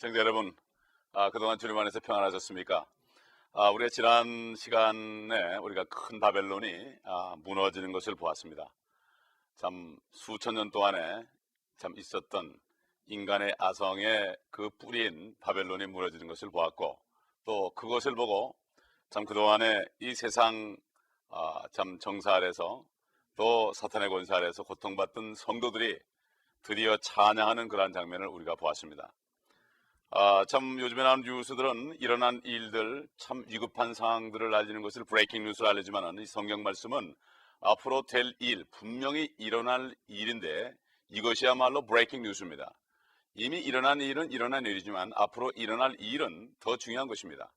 시청자 여러분, 그동안 주님 안에서 평안하셨습니까? 우리가 지난 시간에 우리가 큰 바벨론이 무너지는 것을 보았습니다. 참 수천 년 동안에 참 있었던 인간의 아성의 그 뿌리인 바벨론이 무너지는 것을 보았고, 또 그것을 보고 참 그동안에 이 세상 참 정사 아래서 또 사탄의 권세 아래서 고통받던 성도들이 드디어 찬양하는 그러한 장면을 우리가 보았습니다. 참 요즘에 나오는 뉴스들은 일어난 일들, 참 위급한 상황들을 알리는 것을 브레이킹 뉴스를 알리지만 이 성경 말씀은 앞으로 될 일, 분명히 일어날 일인데 이것이야말로 브레이킹 뉴스입니다. 이미 일어난 일은 일어난 일이지만 앞으로 일어날 일은 더 중요한 것입니다.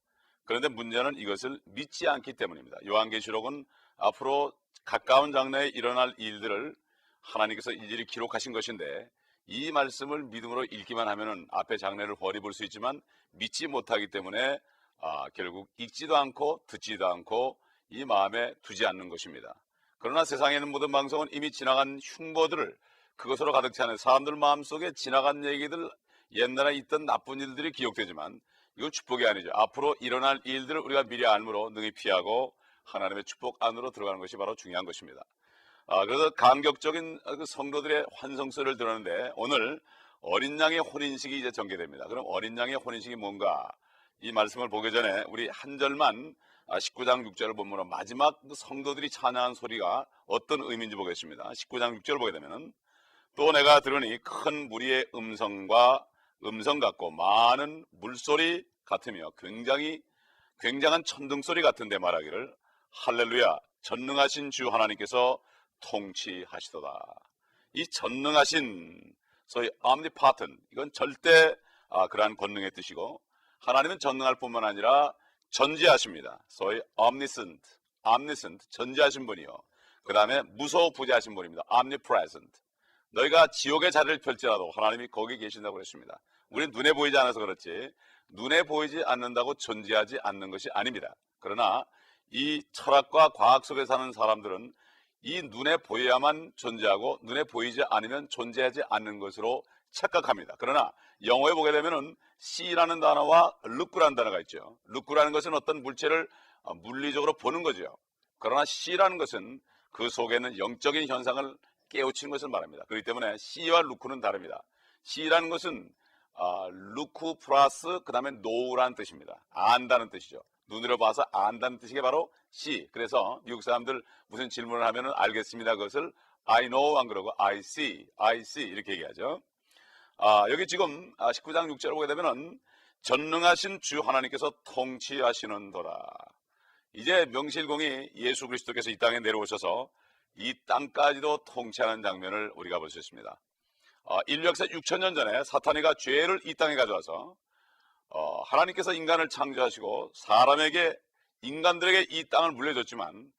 그런데 문제는 이것을 믿지 않기 때문입니다. 요한계시록은 앞으로 가까운 장래에 일어날 일들을 하나님께서 일일이 기록하신 것인데, 이 말씀을 믿음으로 읽기만 하면은 앞의 장래를 훤히 볼 수 있지만 믿지 못하기 때문에 결국 읽지도 않고 듣지도 않고 이 마음에 두지 않는 것입니다. 그러나 세상에 있는 모든 방송은 이미 지나간 흉보들을 그것으로 가득 차는 사람들 마음속에 지나간 얘기들, 옛날에 있던 나쁜 일들이 기억되지만 이건 축복이 아니죠. 앞으로 일어날 일들을 우리가 미리 알므로 능히 피하고 하나님의 축복 안으로 들어가는 것이 바로 중요한 것입니다. 그래서 감격적인 그 성도들의 환성소리를 들었는데, 오늘 어린 양의 혼인식이 이제 전개됩니다. 그럼 어린 양의 혼인식이 뭔가? 이 말씀을 보기 전에 우리 한 절만 19장 6절을 본문으로 마지막 그 성도들이 찬양한 소리가 어떤 의미인지 보겠습니다. 19장 6절을 보게 되면, 또 내가 들으니 큰 무리의 음성 같고 많은 물소리 같으며 굉장한 천둥소리 같은데 말하기를, 할렐루야, 전능하신 주 하나님께서 통치하시도다. 이 전능하신, 소위 omnipotent, 이건 절대 그러한 권능의 뜻이고, 하나님은 전능할 뿐만 아니라 전지하십니다. 소위 omniscient, 전지하신 분이요. 그 다음에 무소부재하신 분입니다. omnipresent. 너희가 지옥의 자리를 펼지라도 하나님이 거기 계신다고 그랬습니다. 우리는 눈에 보이지 않아서 그렇지, 눈에 보이지 않는다고 존재하지 않는 것이 아닙니다. 그러나 이 철학과 과학 속에 사는 사람들은 이 눈에 보여야만 존재하고 눈에 보이지 않으면 존재하지 않는 것으로 착각합니다. 그러나 영어에 보게 되면은 see라는 단어와 look라는 단어가 있죠. look라는 것은 어떤 물체를 물리적으로 보는 거죠. 그러나 see라는 것은 그 속에 있는 영적인 현상을 깨우치는 것을 말합니다. 그렇기 때문에 see와 look는 다릅니다. see라는 것은 look 플러스 그 다음에 know라는 뜻입니다. 안다는 뜻이죠. 눈으로 봐서 안다는 뜻이 바로 see. 그래서 미국 사람들 무슨 질문을 하면은 알겠습니다. 그것을 I know 안 그러고 I see 이렇게 얘기하죠. 여기 지금 19장 6절을 보게 되면은 전능하신 주 하나님께서 통치하시는도다. 이제 명실공히 예수 그리스도께서 이 땅에 내려오셔서 이 땅까지도 통치하는 장면을 우리가 볼 수 있습니다. 인류 역사 6천년 전에 사탄이가 죄를 이 땅에 가져와서 하나님께서 인간을 창조하시고 인간들에게 이 땅을 물려줬지만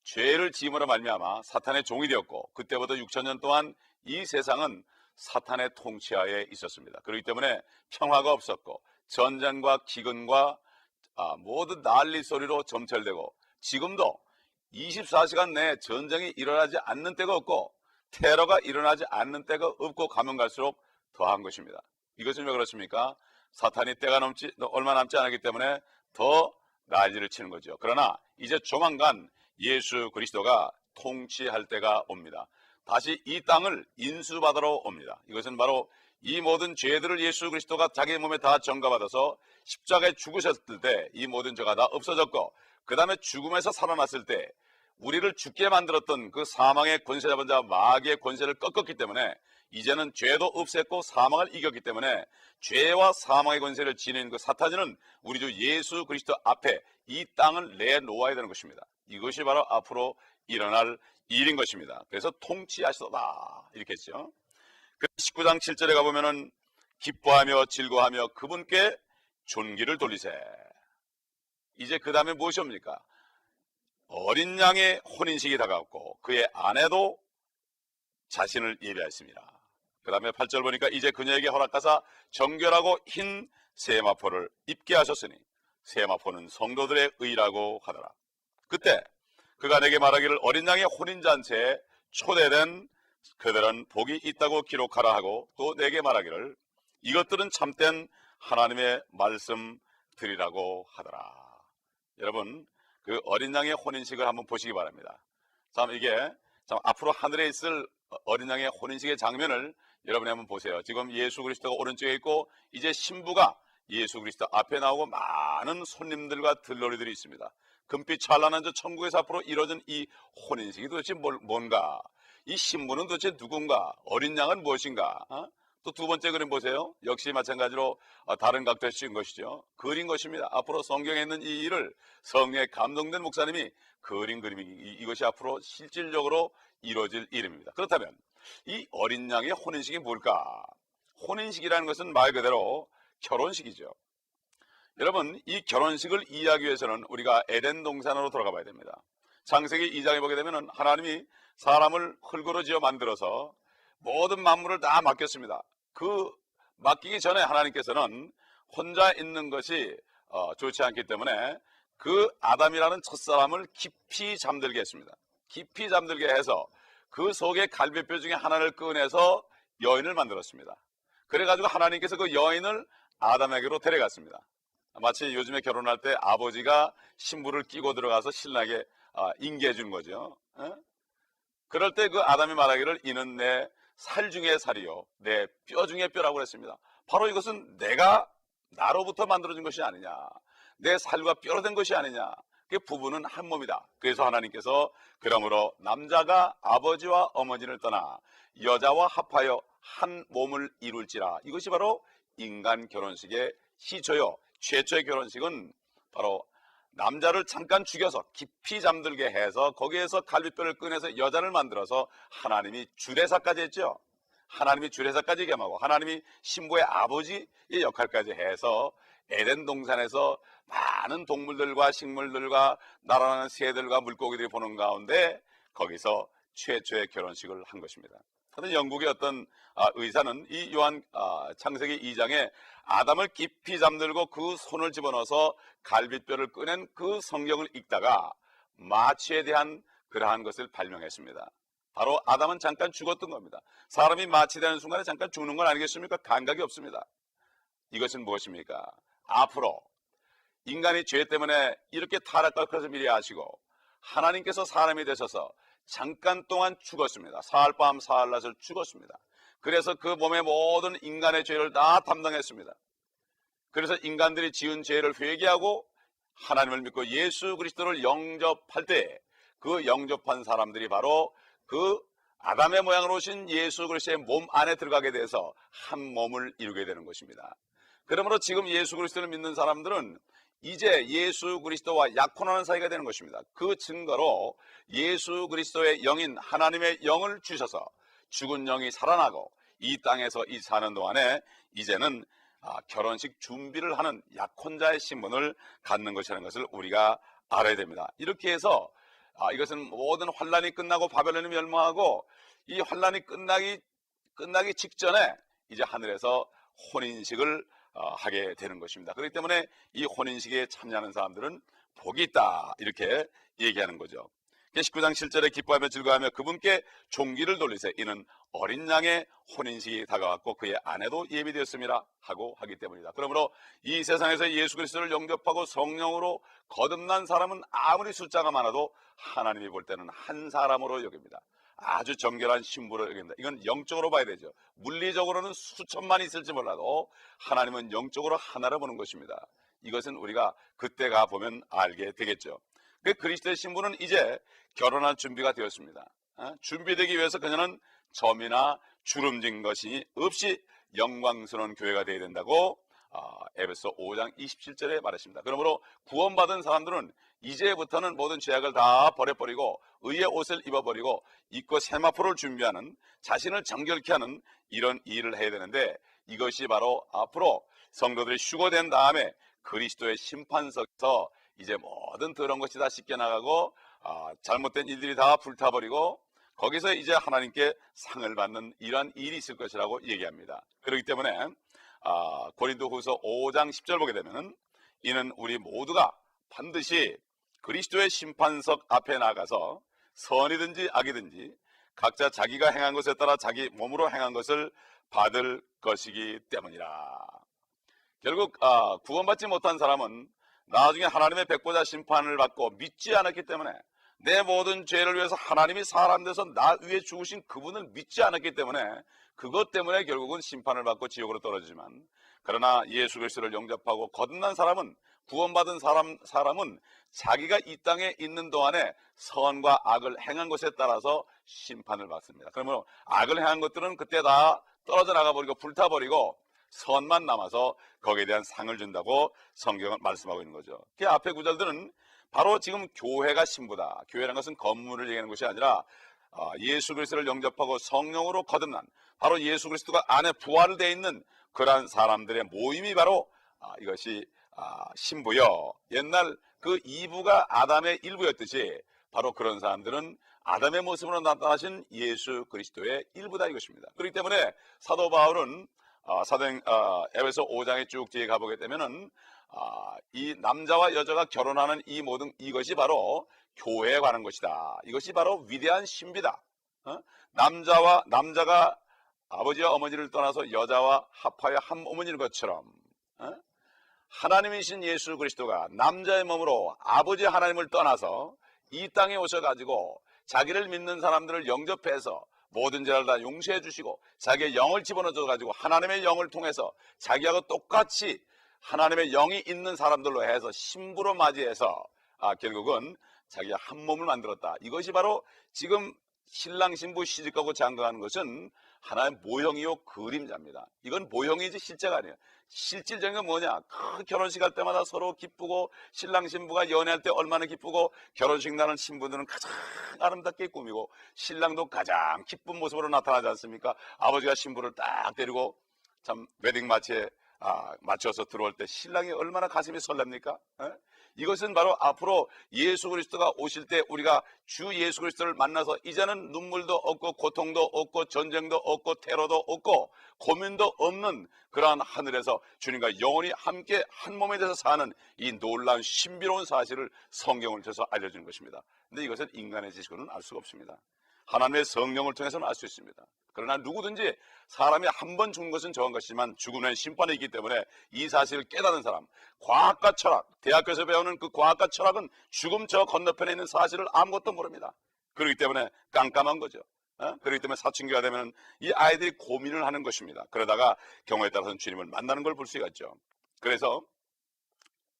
죄를 지음으로 말미암아 사탄의 종이 되었고, 그때부터 6천년 동안 이 세상은 사탄의 통치하에 있었습니다. 그렇기 때문에 평화가 없었고 전쟁과 기근과 모든 난리 소리로 점철되고, 지금도 24시간 내에 전쟁이 일어나지 않는 때가 없고 테러가 일어나지 않는 때가 없고 가면 갈수록 더한 것입니다. 이것은 왜 그렇습니까? 사탄이 얼마 남지 않았기 때문에 더 난리를 치는 거죠. 그러나 이제 조만간 예수 그리스도가 통치할 때가 옵니다. 다시 이 땅을 인수받으러 옵니다. 이것은 바로 이 모든 죄들을 예수 그리스도가 자기 몸에 다 전가받아서 십자가에 죽으셨을 때 이 모든 죄가 다 없어졌고, 그 다음에 죽음에서 살아났을 때 우리를 죽게 만들었던 그 사망의 권세 잡은 자 마귀의 권세를 꺾었기 때문에 이제는 죄도 없앴고 사망을 이겼기 때문에 죄와 사망의 권세를 지닌 그 사탄은 우리 주 예수 그리스도 앞에 이 땅을 내놓아야 되는 것입니다. 이것이 바로 앞으로 일어날 일인 것입니다. 그래서 통치하시도다 이렇게 했죠. 19장 7절에 가보면은 기뻐하며 즐거워하며 그분께 존귀를 돌리세. 이제 그 다음에 무엇이 옵니까? 어린 양의 혼인식이 다가왔고 그의 아내도 자신을 예비하였습니다. 그 다음에 8절 보니까 이제 그녀에게 허락하사 정결하고 흰 세마포를 입게 하셨으니 세마포는 성도들의 의라고 하더라. 그때 그가 내게 말하기를, 어린 양의 혼인잔치에 초대된 그들은 복이 있다고 기록하라 하고, 또 내게 말하기를, 이것들은 참된 하나님의 말씀 드리라고 하더라. 여러분, 그 어린 양의 혼인식을 한번 보시기 바랍니다. 참 이게 참 앞으로 하늘에 있을 어린 양의 혼인식의 장면을 여러분이 한번 보세요. 지금 예수 그리스도가 오른쪽에 있고 이제 신부가 예수 그리스도 앞에 나오고 많은 손님들과 들러리들이 있습니다. 금빛 찬란한 저 천국에서 앞으로 이루어진 이 혼인식이 도대체 뭔가? 이 신부는 도대체 누군가? 어린 양은 무엇인가? 또 두 번째 그림 보세요. 역시 마찬가지로 다른 각도에서 찍은 것이죠. 그린 것입니다. 앞으로 성경에 있는 이 일을 성령에 감동된 목사님이 그린 그림이 이것이 앞으로 실질적으로 이루어질 일입니다. 그렇다면 이 어린 양의 혼인식이 뭘까? 혼인식이라는 것은 말 그대로 결혼식이죠. 여러분, 이 결혼식을 이해하기 위해서는 우리가 에덴 동산으로 돌아가 봐야 됩니다. 창세기 2장에 보게 되면 하나님이 사람을 흙으로 지어 만들어서 모든 만물을 다 맡겼습니다. 그 맡기기 전에 하나님께서는 혼자 있는 것이 좋지 않기 때문에 그 아담이라는 첫사람을 깊이 잠들게 했습니다. 깊이 잠들게 해서 그 속에 갈비뼈 중에 하나를 꺼내서 여인을 만들었습니다. 그래가지고 하나님께서 그 여인을 아담에게로 데려갔습니다. 마치 요즘에 결혼할 때 아버지가 신부를 끼고 들어가서 신랑에게 인계해 주는 거죠. 그럴 때 그 아담이 말하기를 이는 내 살 중에 살이요 내 뼈 중에 뼈라고 그랬습니다. 바로 이것은 내가 나로부터 만들어진 것이 아니냐, 내 살과 뼈로 된 것이 아니냐, 그 부부는 한 몸이다. 그래서 하나님께서 그러므로 남자가 아버지와 어머니를 떠나 여자와 합하여 한 몸을 이룰지라. 이것이 바로 인간 결혼식의 시초요. 최초의 결혼식은 바로 남자를 잠깐 죽여서 깊이 잠들게 해서 거기에서 갈비뼈를 꺼내서 여자를 만들어서 하나님이 주례사까지 했죠. 하나님이 주례사까지 겸하고 하나님이 신부의 아버지의 역할까지 해서 에덴 동산에서 많은 동물들과 식물들과 날아가는 새들과 물고기들이 보는 가운데 거기서 최초의 결혼식을 한 것입니다. 하여튼 영국의 어떤 의사는 이 요한 창세기 2장에 아담을 깊이 잠들고 그 손을 집어넣어서 갈비뼈를 꺼낸 그 성경을 읽다가 마취에 대한 그러한 것을 발명했습니다. 바로 아담은 잠깐 죽었던 겁니다. 사람이 마취되는 순간에 잠깐 죽는 건 아니겠습니까? 감각이 없습니다. 이것은 무엇입니까? 앞으로 인간이 죄 때문에 이렇게 타락할 것을 미리 아시고 하나님께서 사람이 되셔서 잠깐 동안 죽었습니다. 사흘밤 사흘낮을 죽었습니다. 그래서 그 몸의 모든 인간의 죄를 다 담당했습니다. 그래서 인간들이 지은 죄를 회개하고 하나님을 믿고 예수 그리스도를 영접할 때 그 영접한 사람들이 바로 그 아담의 모양으로 오신 예수 그리스도의 몸 안에 들어가게 돼서 한 몸을 이루게 되는 것입니다. 그러므로 지금 예수 그리스도를 믿는 사람들은 이제 예수 그리스도와 약혼하는 사이가 되는 것입니다. 그 증거로 예수 그리스도의 영인 하나님의 영을 주셔서 죽은 영이 살아나고 이 땅에서 이 사는 동안에 이제는 결혼식 준비를 하는 약혼자의 신분을 갖는 것이라는 것을 우리가 알아야 됩니다. 이렇게 해서 이것은 모든 환란이 끝나고 바벨론이 멸망하고 이 환란이 끝나기 직전에 이제 하늘에서 혼인식을 하게 되는 것입니다. 그렇기 때문에 이 혼인식에 참여하는 사람들은 복이 있다 이렇게 얘기하는 거죠. 19장 7절에 기뻐하며 즐거워하며 그분께 종기를 돌리세 이는 어린 양의 혼인식이 다가왔고 그의 아내도 예비되었음이라 하고 하기 때문이다. 그러므로 이 세상에서 예수 그리스도를 영접하고 성령으로 거듭난 사람은 아무리 숫자가 많아도 하나님이 볼 때는 한 사람으로 여깁니다. 아주 정결한 신부로 여깁니다. 이건 영적으로 봐야 되죠. 물리적으로는 수천만 있을지 몰라도 하나님은 영적으로 하나를 보는 것입니다. 이것은 우리가 그때 가보면 알게 되겠죠. 그 그리스도의 신부는 이제 결혼할 준비가 되었습니다. 준비되기 위해서 그녀는 점이나 주름진 것이 없이 영광스러운 교회가 되어야 된다고 에베소 5장 27절에 말했습니다. 그러므로 구원받은 사람들은 이제부터는 모든 죄악을 다 버려버리고 의의 옷을 입어버리고 입고 세마포를 준비하는 자신을 정결케 하는 이런 일을 해야 되는데 이것이 바로 앞으로 성도들이 휴거된 다음에 그리스도의 심판석에서 이제 모든 더러운 것이 다 씻겨나가고 잘못된 일들이 다 불타버리고 거기서 이제 하나님께 상을 받는 이러한 일이 있을 것이라고 얘기합니다. 그렇기 때문에 고린도후서 5장 10절 보게 되면 이는 우리 모두가 반드시 그리스도의 심판석 앞에 나가서 선이든지 악이든지 각자 자기가 행한 것에 따라 자기 몸으로 행한 것을 받을 것이기 때문이라. 결국 구원받지 못한 사람은 나중에 하나님의 백보자 심판을 받고 믿지 않았기 때문에, 내 모든 죄를 위해서 하나님이 사람 돼서 나 위에 죽으신 그분을 믿지 않았기 때문에, 그것 때문에 결국은 심판을 받고 지옥으로 떨어지지만, 그러나 예수 그리스도를 영접하고 거듭난 사람은, 구원받은 사람은 자기가 이 땅에 있는 동안에 선과 악을 행한 것에 따라서 심판을 받습니다. 그러면 악을 행한 것들은 그때 다 떨어져 나가버리고 불타버리고 선만 남아서 거기에 대한 상을 준다고 성경은 말씀하고 있는 거죠. 그 앞에 구절들은 바로 지금 교회가 신부다. 교회라는 것은 건물을 얘기하는 것이 아니라 예수 그리스도를 영접하고 성령으로 거듭난, 바로 예수 그리스도가 안에 부활을 되어 있는 그러한 사람들의 모임이 바로 이것이 신부요. 옛날 그 이브가 아담의 일부였듯이 바로 그런 사람들은 아담의 모습으로 나타나신 예수 그리스도의 일부다 이것입니다. 그렇기 때문에 사도 바울은 에베소 5장에 쭉 뒤에 가보게 되면은 이 남자와 여자가 결혼하는 이 모든 이것이 바로 교회에 관한 것이다. 이것이 바로 위대한 신비다. 남자가 아버지와 어머니를 떠나서 여자와 합하여 한 어머니인 것처럼 하나님이신 예수 그리스도가 남자의 몸으로 아버지 하나님을 떠나서 이 땅에 오셔가지고 자기를 믿는 사람들을 영접해서 모든 죄를 다 용서해 주시고 자기의 영을 집어넣어 가지고 하나님의 영을 통해서 자기하고 똑같이 하나님의 영이 있는 사람들로 해서 신부로 맞이해서 결국은 자기가 한 몸을 만들었다. 이것이 바로 지금 신랑 신부 시집가고 장가가는 것은 하나의 모형이요 그림자입니다. 이건 모형이지 실제가 아니에요. 실질적인 건 뭐냐? 그 결혼식 할 때마다 서로 기쁘고, 신랑 신부가 연애할 때 얼마나 기쁘고, 결혼식 나는 신부들은 가장 아름답게 꾸미고 신랑도 가장 기쁜 모습으로 나타나지 않습니까? 아버지가 신부를 딱 데리고 참 웨딩 마치에 맞춰서 들어올 때 신랑이 얼마나 가슴이 설렙니까? 이것은 바로 앞으로 예수 그리스도가 오실 때 우리가 주 예수 그리스도를 만나서 이제는 눈물도 없고 고통도 없고 전쟁도 없고 테러도 없고 고민도 없는 그러한 하늘에서 주님과 영원히 함께 한 몸에 대해서 사는 이 놀라운 신비로운 사실을 성경을 통해서 알려주는 것입니다. 근데 이것은 인간의 지식으로는 알 수가 없습니다. 하나님의 성령을 통해서는 알 수 있습니다. 그러나 누구든지 사람이 한 번 죽는 것은 정한 것이지만 죽음은 심판이 있기 때문에 이 사실을 깨닫는 사람, 과학과 철학, 대학교에서 배우는 그 과학과 철학은 죽음 저 건너편에 있는 사실을 아무것도 모릅니다. 그렇기 때문에 깜깜한 거죠. 그렇기 때문에 사춘기가 되면 이 아이들이 고민을 하는 것입니다. 그러다가 경우에 따라서는 주님을 만나는 걸 볼 수가 있죠. 그래서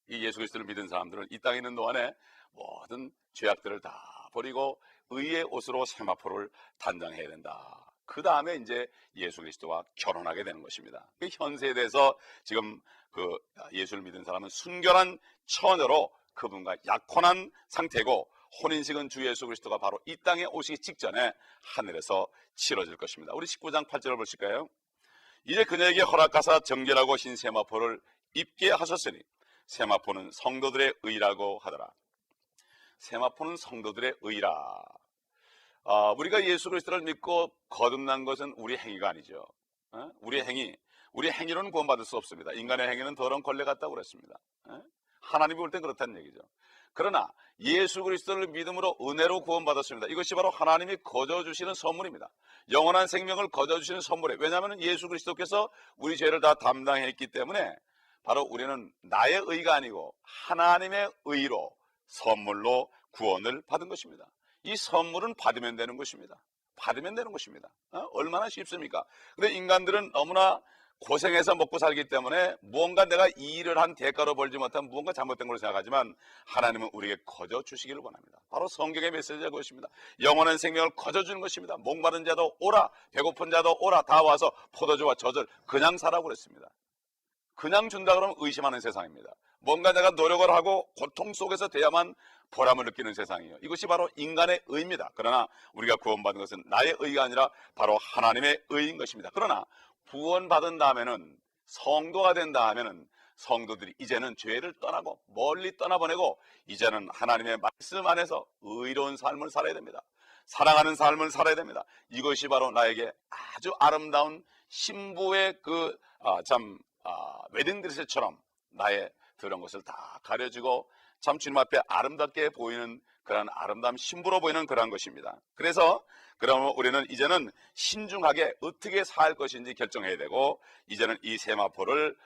이 예수 그리스도를 믿은 사람들은 이 땅에 있는 동안에 모든 죄악들을 다 버리고 의의 옷으로 세마포를 단장해야 된다. 그 다음에 이제 예수 그리스도와 결혼하게 되는 것입니다. 현 세대에서 지금 그 예수를 믿은 사람은 순결한 처녀로 그분과 약혼한 상태고, 혼인식은 주 예수 그리스도가 바로 이 땅에 오시기 직전에 하늘에서 치러질 것입니다. 우리 19장 8절을 보실까요? 이제 그녀에게 허락하사 정결하고 흰 세마포를 입게 하셨으니 세마포는 성도들의 의라고 하더라. 세마포는 성도들의 의라. 우리가 예수 그리스도를 믿고 거듭난 것은 우리 행위가 아니죠. 우리 행위로는 구원받을 수 없습니다. 인간의 행위는 더러운 걸레 같다고 그랬습니다. 하나님이 볼 땐 그렇다는 얘기죠. 그러나 예수 그리스도를 믿음으로 은혜로 구원받았습니다. 이것이 바로 하나님이 거저 주시는 선물입니다. 영원한 생명을 거저 주시는 선물이에요. 왜냐하면 예수 그리스도께서 우리 죄를 다 담당했기 때문에 바로 우리는 나의 의가 아니고 하나님의 의로 선물로 구원을 받은 것입니다. 이 선물은 받으면 되는 것입니다. 받으면 되는 것입니다. 얼마나 쉽습니까? 근데 인간들은 너무나 고생해서 먹고 살기 때문에 무언가 내가 이 일을 한 대가로 벌지 못한 무언가 잘못된 걸로 생각하지만 하나님은 우리에게 거저 주시기를 원합니다. 바로 성경의 메시지가 그것입니다. 영원한 생명을 거저 주는 것입니다. 목마른 자도 오라, 배고픈 자도 오라, 다 와서 포도주와 젖을 그냥 사라고 그랬습니다. 그냥 준다 그러면 의심하는 세상입니다. 뭔가 내가 노력을 하고 고통 속에서 돼야만 보람을 느끼는 세상이에요. 이것이 바로 인간의 의입니다. 그러나 우리가 구원받은 것은 나의 의가 아니라 바로 하나님의 의인 것입니다. 그러나 구원받은 다음에는, 성도가 된 다음에는 성도들이 이제는 죄를 떠나고 멀리 떠나보내고 이제는 하나님의 말씀 안에서 의로운 삶을 살아야 됩니다. 사랑하는 삶을 살아야 됩니다. 이것이 바로 나에게 아주 아름다운 신부의 웨딩드레스처럼 나의 그런 것을 다 가려주고 참 주님 앞에 아름답게 보이는 그러한 아름다운 신부로 보이는 그러한 것입니다. 그래서 그러면 우리는 이제는 신중하게 어떻게 살 것인지 결정해야 되고, 이제는 이 세마포를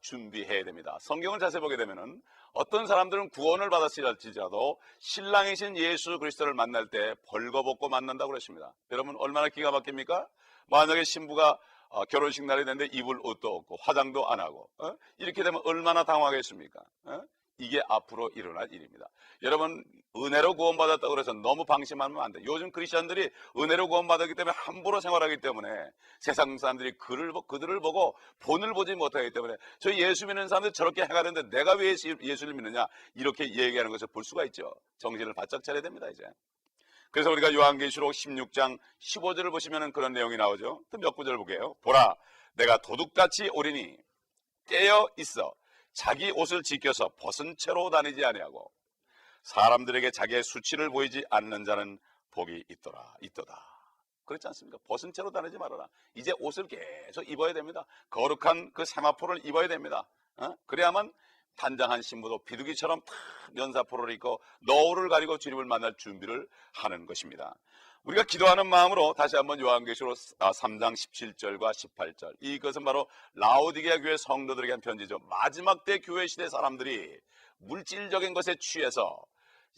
준비해야 됩니다. 성경을 자세히 보게 되면은 어떤 사람들은 구원을 받았을지라도 신랑이신 예수 그리스도를 만날 때 벌거벗고 만난다고 그랬습니다. 여러분 얼마나 기가 막힙니까? 만약에 신부가 결혼식 날이 됐는데 입을 옷도 없고 화장도 안 하고 이렇게 되면 얼마나 당황하겠습니까? 이게 앞으로 일어날 일입니다. 여러분 은혜로 구원받았다고 그래서 너무 방심하면 안 돼. 요즘 크리스천들이 은혜로 구원받았기 때문에 함부로 생활하기 때문에 세상 사람들이 그들을 보고 본을 보지 못하기 때문에 저 예수 믿는 사람들 저렇게 해가는데 내가 왜 예수를 믿느냐 이렇게 얘기하는 것을 볼 수가 있죠. 정신을 바짝 차려야 됩니다. 이제 그래서 우리가 요한계시록 16장 15절을 보시면 그런 내용이 나오죠. 또 몇 구절 보게요. 보라 내가 도둑같이 오리니 깨어 있어 자기 옷을 지켜서 벗은 채로 다니지 아니하고 사람들에게 자기의 수치를 보이지 않는 자는 복이 있도다. 그렇지 않습니까? 벗은 채로 다니지 말아라. 이제 옷을 계속 입어야 됩니다. 거룩한 그 세마포를 입어야 됩니다. 그래야만 단장한 신부도 비둘기처럼 면사포를 입고 너울을 가리고 주님을 만날 준비를 하는 것입니다. 우리가 기도하는 마음으로 다시 한번 요한계시록 3장 17절과 18절, 이것은 바로 라오디게아 교회 성도들에게 한 편지죠. 마지막 때 교회 시대 사람들이 물질적인 것에 취해서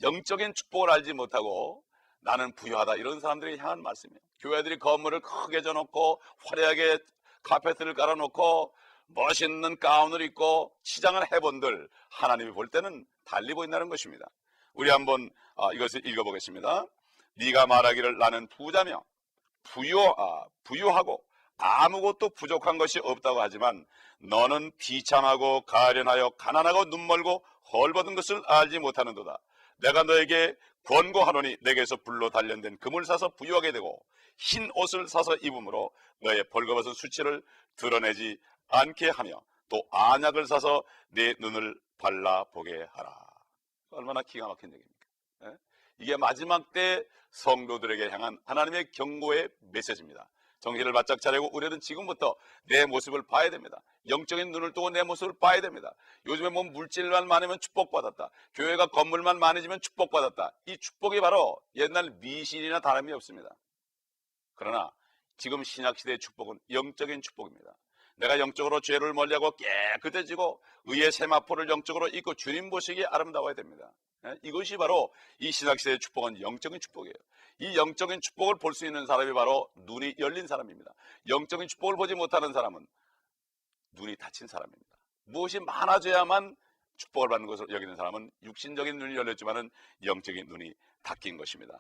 영적인 축복을 알지 못하고 나는 부유하다 이런 사람들이 향한 말씀이에요. 교회들이 건물을 크게 져놓고 화려하게 카페트를 깔아놓고 멋있는 가운을 입고 치장을 해본들 하나님이 볼 때는 달리 보인다는 것입니다. 우리 한번 이것을 읽어보겠습니다. 네가 말하기를 나는 부자며 부유하고 아무것도 부족한 것이 없다고 하지만 너는 비참하고 가련하여 가난하고 눈멀고 헐벗은 것을 알지 못하는도다. 내가 너에게 권고하노니 내게서 불로 단련된 금을 사서 부유하게 되고 흰 옷을 사서 입음으로 너의 벌거벗은 수치를 드러내지 않게 하며 또 안약을 사서 네 눈을 발라보게 하라. 얼마나 기가 막힌 얘기입니까? 이게 마지막 때 성도들에게 향한 하나님의 경고의 메시지입니다. 정신을 바짝 차리고 우리는 지금부터 내 모습을 봐야 됩니다. 영적인 눈을 뜨고 내 모습을 봐야 됩니다. 요즘에 뭐 물질만 많으면 축복받았다, 교회가 건물만 많아지면 축복받았다, 이 축복이 바로 옛날 미신이나 다름이 없습니다. 그러나 지금 신약시대의 축복은 영적인 축복입니다. 내가 영적으로 죄를 멀리하고 깨끗해지고 의의 세마포를 영적으로 입고 주님 보시기에 아름다워야 됩니다. 이것이 바로 이 신약시대의 축복은 영적인 축복이에요. 이 영적인 축복을 볼 수 있는 사람이 바로 눈이 열린 사람입니다. 영적인 축복을 보지 못하는 사람은 눈이 닫힌 사람입니다. 무엇이 많아져야만 축복을 받는 것으로 여기는 사람은 육신적인 눈이 열렸지만은 영적인 눈이 닫힌 것입니다.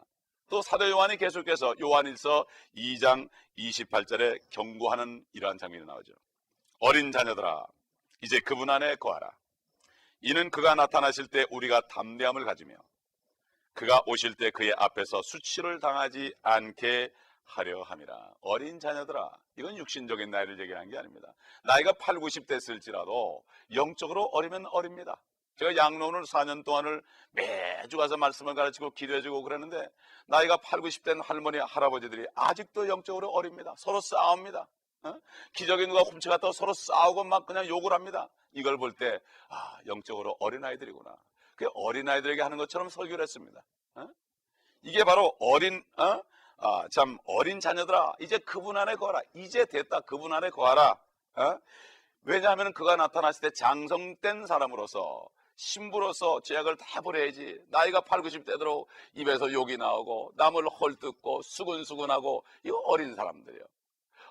또 사도 요한이 계속해서 요한일서 2장 28절에 경고하는 이러한 장면이 나오죠. 어린 자녀들아 이제 그분 안에 거하라. 이는 그가 나타나실 때 우리가 담대함을 가지며 그가 오실 때 그의 앞에서 수치를 당하지 않게 하려 함이라. 어린 자녀들아, 이건 육신적인 나이를 얘기하는 게 아닙니다. 나이가 8, 90 됐을지라도 영적으로 어리면 어립니다. 제가 양로원을 4년 동안을 매주 가서 말씀을 가르치고 기도해주고 그러는데 나이가 8, 90 된 할머니, 할아버지들이 아직도 영적으로 어립니다. 서로 싸웁니다. 기저귀 누가 훔쳐갔다고 서로 싸우고 막 그냥 욕을 합니다. 이걸 볼 때 영적으로 어린아이들이구나. 그 어린아이들에게 하는 것처럼 설교를 했습니다. 이게 바로 어린 자녀들아 이제 그분 안에 거하라. 이제 됐다, 그분 안에 거하라. 왜냐하면 그가 나타났을 때 장성된 사람으로서 신부로서 죄악을 다 버려야지. 나이가 8, 90 되도록 입에서 욕이 나오고 남을 헐뜯고 수근수근하고 이거 어린 사람들이에요.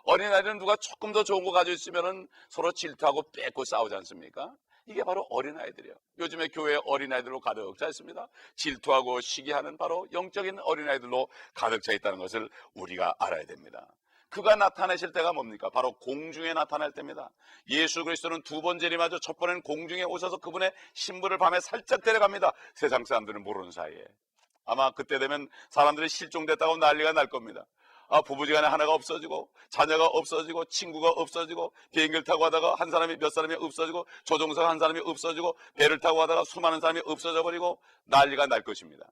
어린아이들은 누가 조금 더 좋은 거 가지고 있으면 서로 질투하고 뺏고 싸우지 않습니까? 이게 바로 어린아이들이에요. 요즘에 교회 어린아이들로 가득 차 있습니다. 질투하고 시기하는 바로 영적인 어린아이들로 가득 차 있다는 것을 우리가 알아야 됩니다. 그가 나타내실 때가 뭡니까? 바로 공중에 나타날 때입니다. 예수 그리스도는 두 번 재림하죠. 첫 번에는 공중에 오셔서 그분의 신부를 밤에 살짝 데려갑니다. 세상 사람들은 모르는 사이에. 아마 그때 되면 사람들이 실종됐다고 난리가 날 겁니다. 부부지간에 하나가 없어지고 자녀가 없어지고 친구가 없어지고 비행기를 타고 가다가 한 사람이 몇 사람이 없어지고 조종사 한 사람이 없어지고 배를 타고 가다가 수많은 사람이 없어져 버리고 난리가 날 것입니다.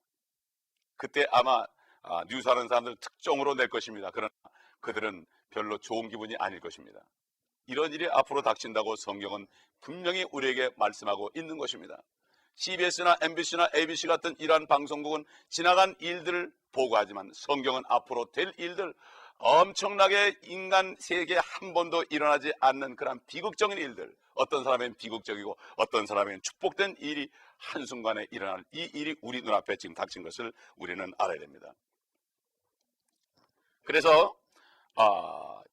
그때 아마 뉴스하는 사람들 특종으로 낼 것입니다. 그러나 그들은 별로 좋은 기분이 아닐 것입니다. 이런 일이 앞으로 닥친다고 성경은 분명히 우리에게 말씀하고 있는 것입니다. CBS나 MBC나 ABC 같은 이러한 방송국은 지나간 일들을 보고하지만 성경은 앞으로 될 일들, 엄청나게 인간 세계에 한 번도 일어나지 않는 그런 비극적인 일들, 어떤 사람에겐 비극적이고 어떤 사람에겐 축복된 일이 한순간에 일어날 이 일이 우리 눈앞에 지금 닥친 것을 우리는 알아야 됩니다. 그래서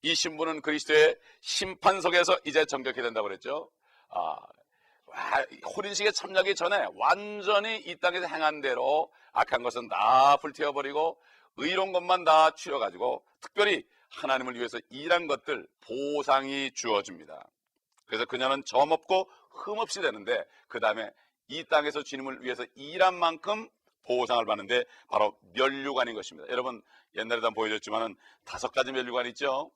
이 신부는 그리스도의 심판석에서 이제 정결케 된다고 그랬죠. 혼인식에 참여하기 전에 완전히 이 땅에서 행한 대로 악한 것은 다 불태워버리고 의로운 것만 다 추려가지고 특별히 하나님을 위해서 일한 것들 보상이 주어집니다. 그래서 그녀는 점없고 흠없이 되는데 그 다음에 이 땅에서 주님을 위해서 일한 만큼 보상을 받는데 바로 면류관인 것입니다. 여러분 옛날에도 한번 보여줬지만은 5가지 면류관이 있죠.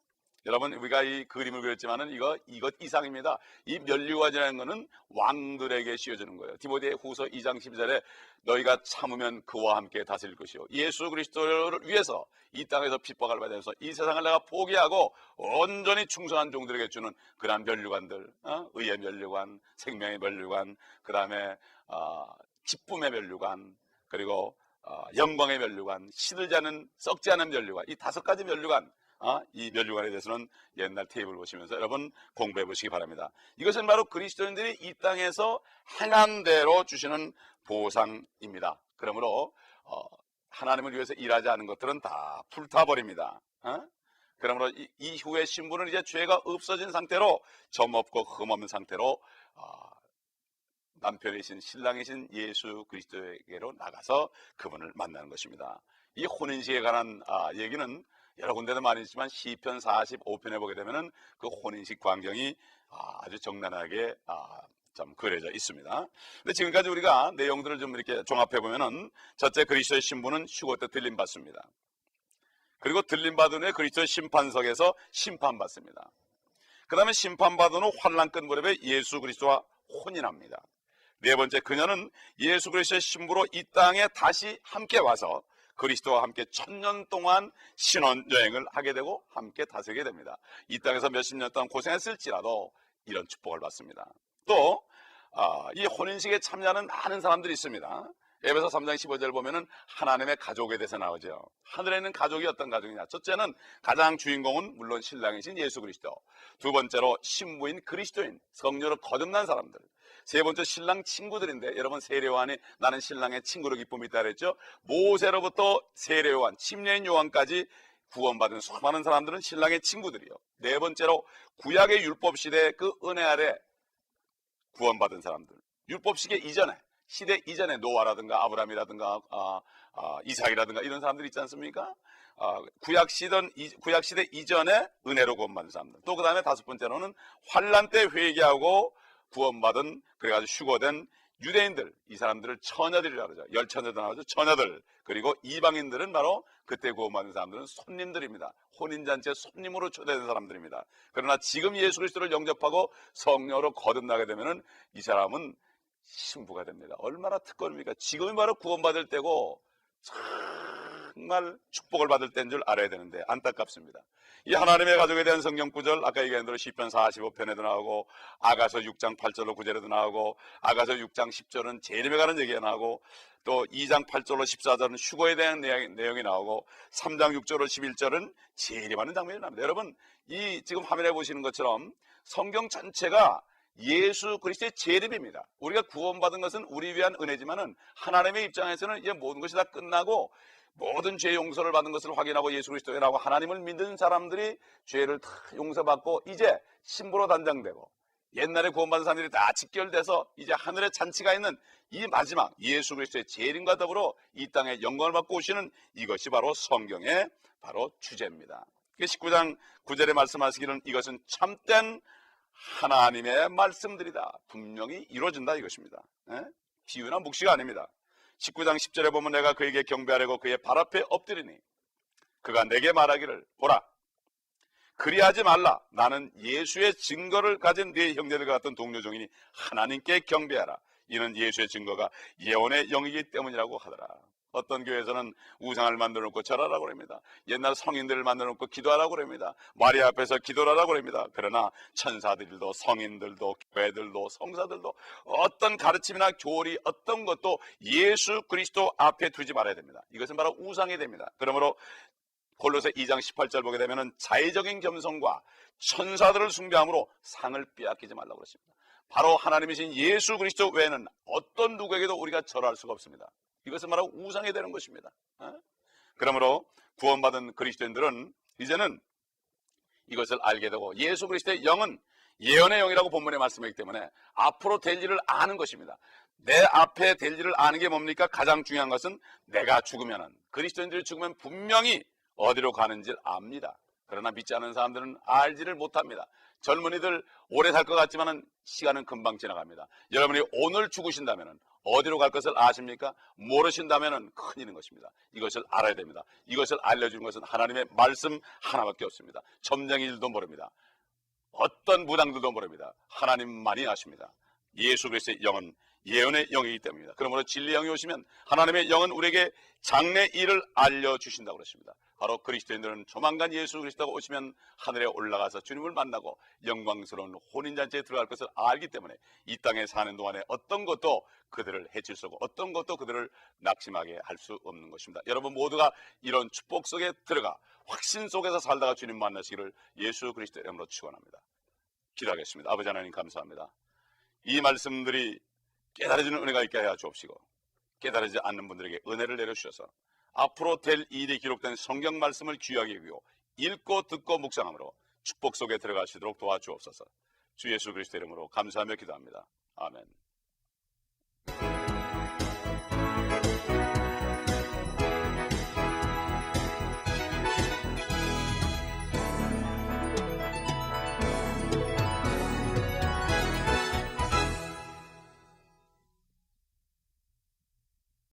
여러분 우리가 이 그림을 그렸지만은 이것 이상입니다. 이 면류관이라는 것은 왕들에게 씌워주는 거예요. 디모데 후서 2장 12절에 너희가 참으면 그와 함께 다스릴 것이요 예수 그리스도를 위해서 이 땅에서 핍박을 받으면서 이 세상을 내가 포기하고 온전히 충성한 종들에게 주는 그러한 면류관들, 의의 면류관, 생명의 면류관, 그 다음에 기쁨의 면류관, 그리고 영광의 면류관, 시들지 않은 썩지 않은 면류관, 이 5가지 면류관, 이 면류관에 대해서는 옛날 테이블 보시면서 여러분 공부해 보시기 바랍니다. 이것은 바로 그리스도인들이 이 땅에서 행한 대로 주시는 보상입니다. 그러므로 하나님을 위해서 일하지 않은 것들은 다 불타버립니다. 그러므로 이후에 신부는 이제 죄가 없어진 상태로 점없고 흠없는 상태로 남편이신 신랑이신 예수 그리스도에게로 나가서 그분을 만나는 것입니다. 이 혼인식에 관한 얘기는 여러 군데도 많이 있지만 시편 45편에 보게 되면은 그 혼인식 광경이 아주 적나라하게 좀 그려져 있습니다. 근데 지금까지 우리가 내용들을 좀 이렇게 종합해 보면은 첫째, 그리스도의 신부는 휴거 때 들림 받습니다. 그리고 들림 받은 후에 그리스도의 심판석에서 심판받습니다. 그 다음에 심판받은 후 환난 끝 무렵에 예수 그리스도와 혼인합니다. 네 번째, 그녀는 예수 그리스도의 신부로 이 땅에 다시 함께 와서 그리스도와 함께 1000년 동안 신혼여행을 하게 되고 함께 다스리게 됩니다. 이 땅에서 몇십 년 동안 고생했을지라도 이런 축복을 받습니다. 또 이 혼인식에 참여하는 많은 사람들이 있습니다. 에베소 3장 15절 보면은 하나님의 가족에 대해서 나오죠. 하늘에 있는 가족이 어떤 가족이냐. 첫째는 가장 주인공은 물론 신랑이신 예수 그리스도, 두 번째로 신부인 그리스도인, 성녀로 거듭난 사람들, 세 번째 신랑 친구들인데 여러분 세례요한이 나는 신랑의 친구로 기쁨이 있다 그랬죠. 모세로부터 세례요한, 침례인 요한까지 구원받은 수많은 사람들은 신랑의 친구들이요. 네 번째로 구약의 율법 시대 그 은혜 아래 구원받은 사람들, 율법 시대 이전에 노아라든가 아브라함이라든가 이삭이라든가 이런 사람들이 있지 않습니까? 구약 시대 이전에 은혜로 구원받은 사람들. 또 그 다음에 5번째로는 환난 때 회개하고 구원받은, 그래가지고 휴거된 유대인들, 이 사람들을 처녀들이라고 그러죠. 열처녀도 나오죠. 처녀들. 그리고 이방인들은 바로 그때 구원받은 사람들은 손님들입니다. 혼인잔치에 손님으로 초대된 사람들입니다. 그러나 지금 예수 그리스도를 영접하고 성녀로 거듭나게 되면은 이 사람은 신부가 됩니다. 얼마나 특권입니까? 지금이 바로 구원받을 때고 정말 축복을 받을 때인 줄 알아야 되는데 안타깝습니다. 이 하나님의 가족에 대한 성경 구절, 아까 얘기한 대로 시편 45편에도 나오고 아가서 6장 8절로 9절에도 나오고 아가서 6장 10절은 재림에 관한 얘기가 나오고 또 2장 8절로 14절은 휴거에 대한 내용이 나오고 3장 6절로 11절은 재림하는 장면이 나옵니다. 여러분 이 지금 화면에 보시는 것처럼 성경 전체가 예수 그리스도의 재림입니다. 우리가 구원받은 것은 우리 위한 은혜지만은 하나님의 입장에서는 이제 모든 것이 다 끝나고 모든 죄 용서를 받은 것을 확인하고 예수 그리스도에 나오고 하나님을 믿는 사람들이 죄를 다 용서받고 이제 신부로 단장되고 옛날에 구원받은 사람들이 다 직결돼서 이제 하늘에 잔치가 있는 이 마지막 예수 그리스도의 재림과 더불어 이 땅에 영광을 받고 오시는 이것이 바로 성경의 바로 주제입니다. 19장 9절에 말씀하시기는 이것은 참된 하나님의 말씀들이다. 분명히 이루어진다 이것입니다. 비유나 묵시가 아닙니다. 19장 10절에 보면 내가 그에게 경배하려고 그의 발 앞에 엎드리니 그가 내게 말하기를 보라 그리하지 말라 나는 예수의 증거를 가진 네 형제들과 같은 동료종이니 하나님께 경배하라 이는 예수의 증거가 예언의 영이기 때문이라고 하더라. 어떤 교회에서는 우상을 만들어 놓고 절하라고 그럽니다. 옛날 성인들을 만들어 놓고 기도하라고 그럽니다. 마리아 앞에서 기도하라고 그럽니다. 그러나 천사들도 성인들도 교회들도 성사들도 어떤 가르침이나 교리 어떤 것도 예수 그리스도 앞에 두지 말아야 됩니다. 이것은 바로 우상이 됩니다. 그러므로 골로새 2장 18절 보게 되면 자의적인 겸손과 천사들을 숭배함으로 상을 빼앗기지 말라고 그랬습니다. 바로 하나님이신 예수 그리스도 외에는 어떤 누구에게도 우리가 절할 수가 없습니다. 이것은 바로 우상이 되는 것입니다. 그러므로 구원받은 그리스도인들은 이제는 이것을 알게 되고 예수 그리스도의 영은 예언의 영이라고 본문에 말씀하기 때문에 앞으로 될 일을 아는 것입니다. 내 앞에 될 일을 아는 게 뭡니까? 가장 중요한 것은 내가 죽으면은, 그리스도인들이 죽으면 분명히 어디로 가는지를 압니다. 그러나 믿지 않는 사람들은 알지를 못합니다. 젊은이들 오래 살 것 같지만 시간은 금방 지나갑니다. 여러분이 오늘 죽으신다면 어디로 갈 것을 아십니까? 모르신다면 큰일인 것입니다. 이것을 알아야 됩니다. 이것을 알려주는 것은 하나님의 말씀 하나밖에 없습니다. 점쟁이들도 모릅니다. 어떤 무당들도 모릅니다. 하나님만이 아십니다. 예수 그리스도의 영은 예언의 영이기 때문입니다. 그러므로 진리의 영이 오시면 하나님의 영은 우리에게 장래 일을 알려주신다고 그랬습니다. 바로 그리스도인들은 조만간 예수 그리스도가 오시면 하늘에 올라가서 주님을 만나고 영광스러운 혼인잔치에 들어갈 것을 알기 때문에 이 땅에 사는 동안에 어떤 것도 그들을 해칠 수 없고 어떤 것도 그들을 낙심하게 할 수 없는 것입니다. 여러분 모두가 이런 축복 속에 들어가 확신 속에서 살다가 주님 만나시기를 예수 그리스도의 이름으로 축원합니다. 기도하겠습니다. 아버지 하나님 감사합니다. 이 말씀들이 깨달아지는 은혜가 있게 하여 주옵시고 깨달아지지 않는 분들에게 은혜를 내려주셔서 앞으로 될 일이 기록된 성경 말씀을 귀하게 여기고 읽고 듣고 묵상함으로 축복 속에 들어가시도록 도와주옵소서. 주 예수 그리스도의 이름으로 감사하며 기도합니다. 아멘.